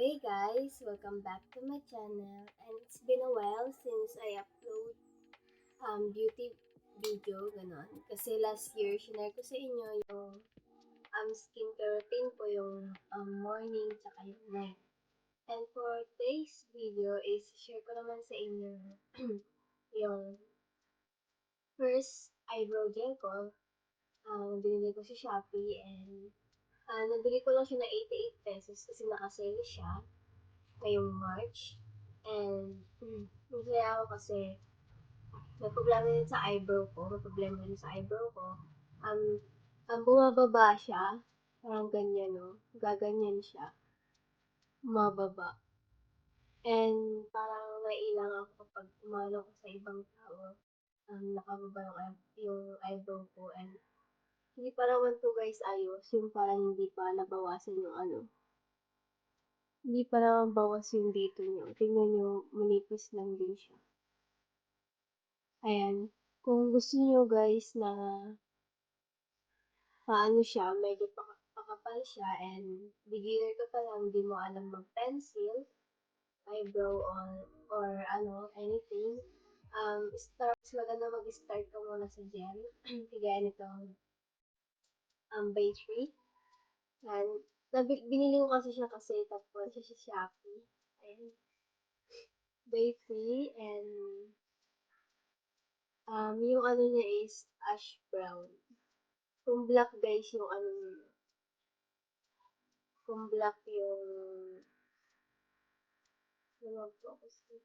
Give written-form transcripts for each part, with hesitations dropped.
Hey guys, welcome back to my channel, and it's been a while since I upload beauty video, ganon. Kasi last year, shinare ko sa inyo yung skincare routine ko, yung morning tsaka yung night. And for today's video is share ko naman sa inyo yung first eyebrow gel ko. Binili ko sa Shopee and nabili ko lang siya na 88 pesos kasi nakasale siya ngayong March. And masaya ako kasi may problema din sa eyebrow ko. May problema din sa eyebrow ko. Bumababa siya. Parang ganyan, no? Gaganyan siya. Bumababa. And parang naiilang ako kapag umano ko sa ibang tao. Nakababa yung eyebrow ko. And hindi pa naman to guys ayos. Yung parang hindi pa nabawasan yung ano. Hindi pa naman bawas yung dito nyo. Tingnan nyo, manipis lang din siya. Ayan. Kung gusto niyo guys na paano siya, medyo pakapal siya and beginner ka pa lang, di mo alam mag-pencil, eyebrow or anything, mas maganda mag-start ka muna sa gel. Kagaya nitong by 3. And, binili ko kasi siya kasi tapos siya sa Shopee. Ayan. By 3 and yung ano niya is ash brown. Kung black guys yung ano niya, kung black yung focus ko.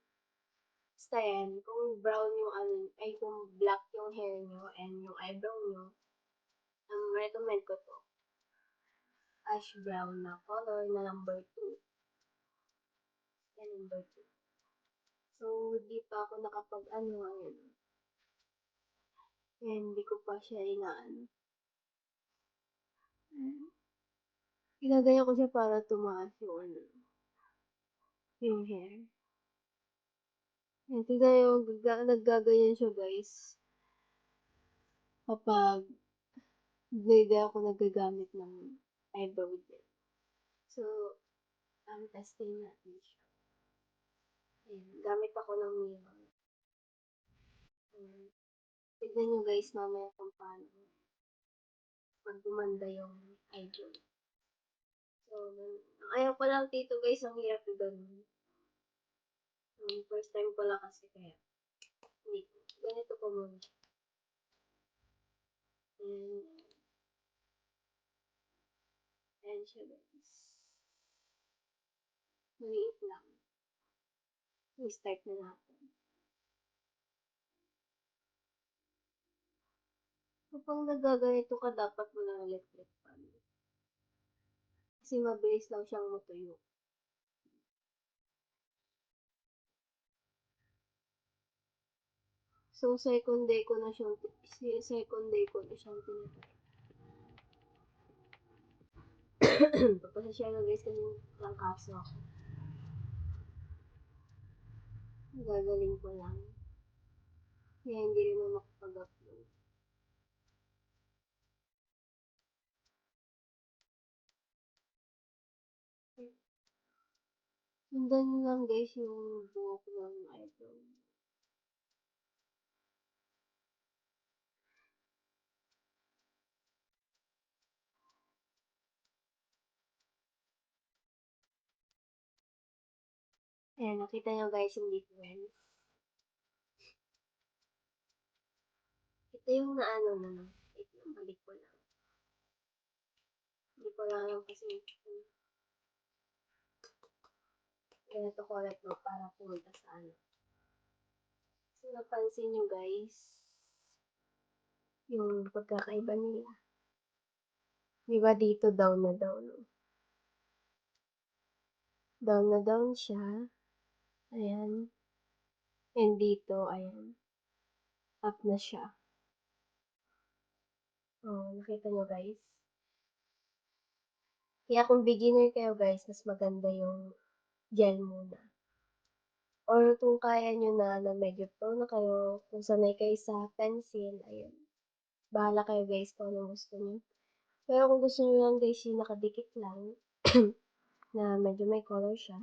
Basta yan, kung brown yung ano, ay kung black yung hair nyo and yung eyebrow nyo, recommend ko to. Ash brown na color na number 2. Yan, number 2. So, di pa ako nakapag-ano ngayon. And hindi ko pa siya inaano. Ginagaya ko siya para tumaas yung ano, yung hair. And tignan yung naggaganyan siya guys. Kapag hindi ako nagagamit ng eyebrow gel. So, testing natin siya. Ayan, gamit ako ng mirror. Tignan nyo guys mamaya kung paano pag gumanda yung eyebrow. So, ayaw ko lang dito guys, ang hirap na ganun. First time ko lang kasi kaya. Hindi, ganito ko muna. And, ayan siya guys. Maliit lang. I-start na natin. Kapag nagaganito ka, dapat mo lang electric fan. Kasi mabilis lang siyang matuyo. So, second day ko na siyang tinatry. Papasasya na guys kasi lang kaso ako. Gagaling ko lang. Kaya hindi rin ako makapag-upload. Sundan nyo lang guys yung buhok ng eyebrow. Ayan, nakita nyo guys yung difference. Ito yung naano na. Ito yung balik ko lang. Hindi ko lang alam kasi ganito ko ulit no, para pumunta sa ano. So, napansin nyo guys, yung pagkakaiba nila. Diba dito down na down, no? Down na down siya. Ayan. And dito, ayan. Up na siya. Oh, nakita nyo guys. Kaya kung beginner kayo guys, mas maganda yung gel muna. Or kung kaya nyo na medyo pro na kayo, kung sanay kayo sa pencil, ayun. Bahala kayo guys kung ano gusto nyo. Pero kung gusto nyo lang guys yung nakadikit lang, na medyo may color siya.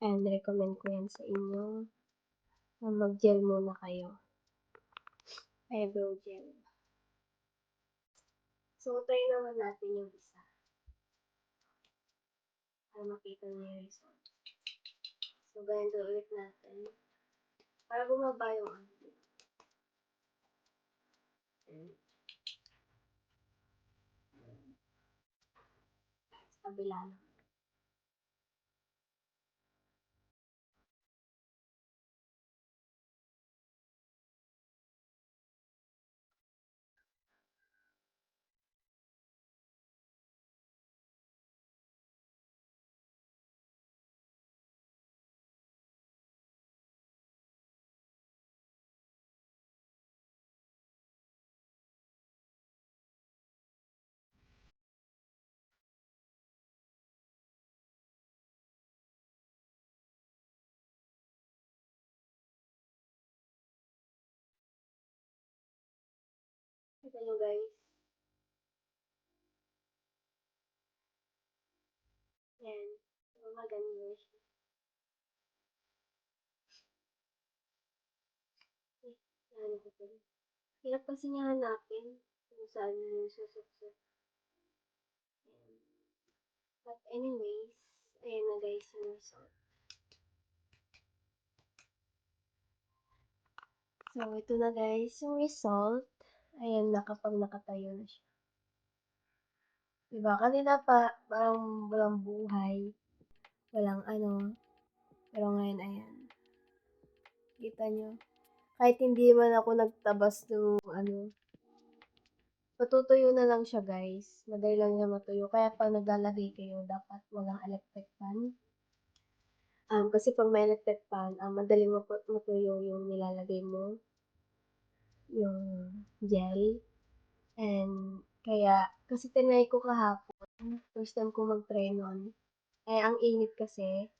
And recommend ko yan sa inyo na mag-gel muna kayo. Eyebrow gel. So, try naman natin yung isa. Para makita niyo yung result. So, ganito ulit natin. Para bumaba yung ano. Kabila na. Ito nyo guys. Yan. So, maganda siya. Ano ko po. Hirap kasi niya hanapin kung saan yung susukso. But anyways, ayan na guys yung result. So, ito na guys yung result. Ayan na kapag nakatayo na siya. Diba? Kanina pa, parang walang buhay. Walang ano. Pero ngayon, ayan. Kita nyo. Kahit hindi man ako nagtabas ng ano. Matutuyo na lang siya guys. Madali lang niya matuyo. Kaya pag naglalagay kayo, dapat walang electric fan. Kasi pag may electric fan, madali matuyo yung nilalagay mo. Yung gel. And kaya, kasi tinry ko kahapon. First time ko mag-try nun. Ang init kasi.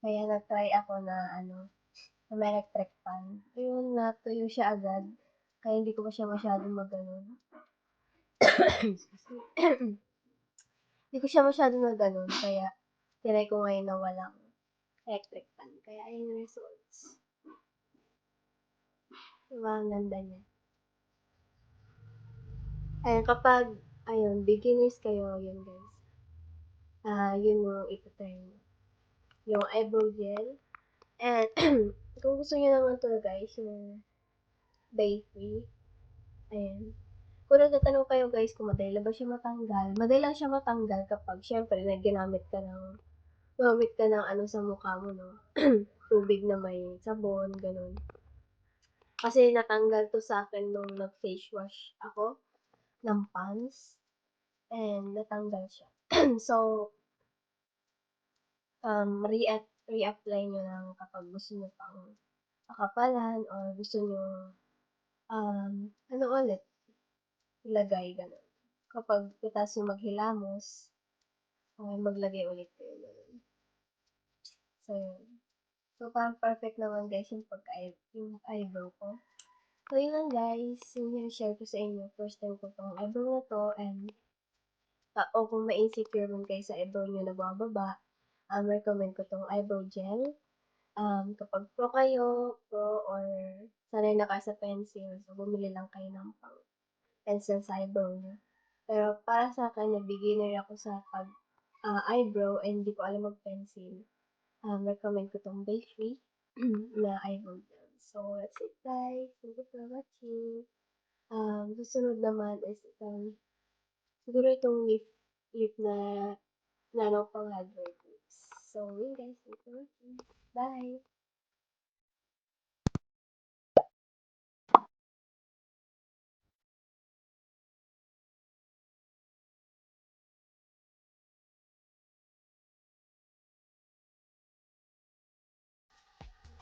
Kaya nag-try ako na na may electric fan. Ayun, natuyo siya agad. Kaya hindi ko pa siya masyadong maganon. Hindi ko siya masyadong naganon. Kaya, tinry ko ngayon na walang electric fan. Kaya, ayun yung results. Diba, ang ganda niya. Ayun, kapag, beginners kayo, yun guys. Yun yung ipatry mo. Yung eyebrow gel. And, kung gusto niyo naman to guys, yung day free. Ayan. Kung nagtatanong kayo guys kung madali lang ba siya matanggal, madali lang siya matanggal kapag syempre ginamit ka ng ano sa mukha mo, no? Tubig na may sabon, ganun. Kasi natanggal to sa akin nung nag-face wash ako ng pants. And natanggal siya. So, re-apply nyo lang kapag gusto nyo pang pakapalan or gusto nyo, ano ulit, ilagay, gano'n. Kapag pitas yung maghilamos, maglagay ulit kayo, gano'n. So, yun. So, parang perfect naman guys yung eyebrow ko. So, yun lang guys, yung share ko sa inyo. First time ko tong eyebrow na to, and o kung ma-insecure man kayo sa eyebrow nyo na bababa, recommend ko tong eyebrow gel. Kapag pro or sanay na kayo sa pencil, so bumili lang kayo ng pang pencil sa eyebrow nyo. Pero para sa akin, na beginner ako sa eyebrow and hindi ko alam mag-pencil, recommend ko tong Bakery na eyebrow gel. So, that's it guys. Thank you for watching. Susunod naman is siguro itong lip na nano pang head